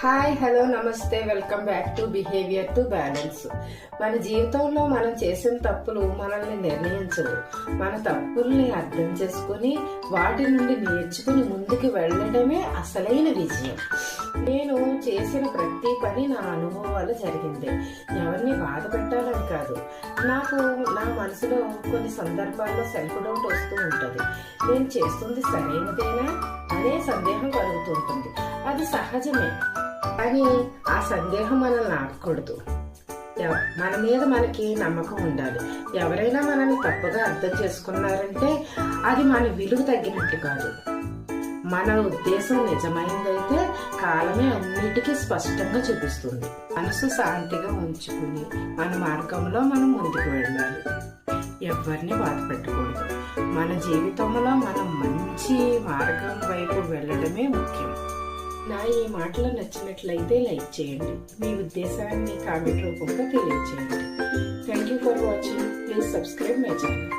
Hi hello నమస్తే welcome back to behaviour to balance. మన జీవితంలో మనం చేసిన తప్పులు మనల్ని నిర్ణయించవు. మన తప్పుల్ని అర్థం చేసుకుని వాటి నుండి నేర్చుకుని ముందుకు వెళ్ళడమే అసలైన విజయం. నేను చేసిన ప్రతి పని నా అనుభవాలు జరిగింది. ఎవరిని బాధ పెట్టాలని కాదు. నాకు నా మనసులో కొన్ని సందర్భాల్లో సెల్ఫ్ డౌట్ వస్తూ ఉంటుంది. నేను చేస్తుంది సరైనదేనా అనే సందేహం కలుగుతుంటుంది. అది సహజమే, కానీ ఆ సందేహం మనల్ని ఆపకూడదు. మన మీద మనకి నమ్మకం ఉండాలి. ఎవరైనా మనల్ని తప్పుగా అర్థం చేసుకున్నారంటే అది మన విలువ తగ్గినట్టు కాదు. మన ఉద్దేశం నిజమైందైతే కాలమే అన్నిటికీ స్పష్టంగా చూపిస్తుంది. మనసు శాంతిగా ఉంచుకుని మన మార్గంలో మనం ముందుకు వెళ్ళాలి. ఎవరిని బాధ పెట్టకూడదు. మన జీవితంలో మనం మంచి మార్గం వైపు వెళ్ళడమే ముఖ్యం. నా ఈ మాటలు నచ్చినట్లయితే లైక్ చేయండి. మీ ఉద్దేశాన్ని కామెంట్ రూపంలో తెలియజేయండి. Thank you for watching. Please subscribe my channel.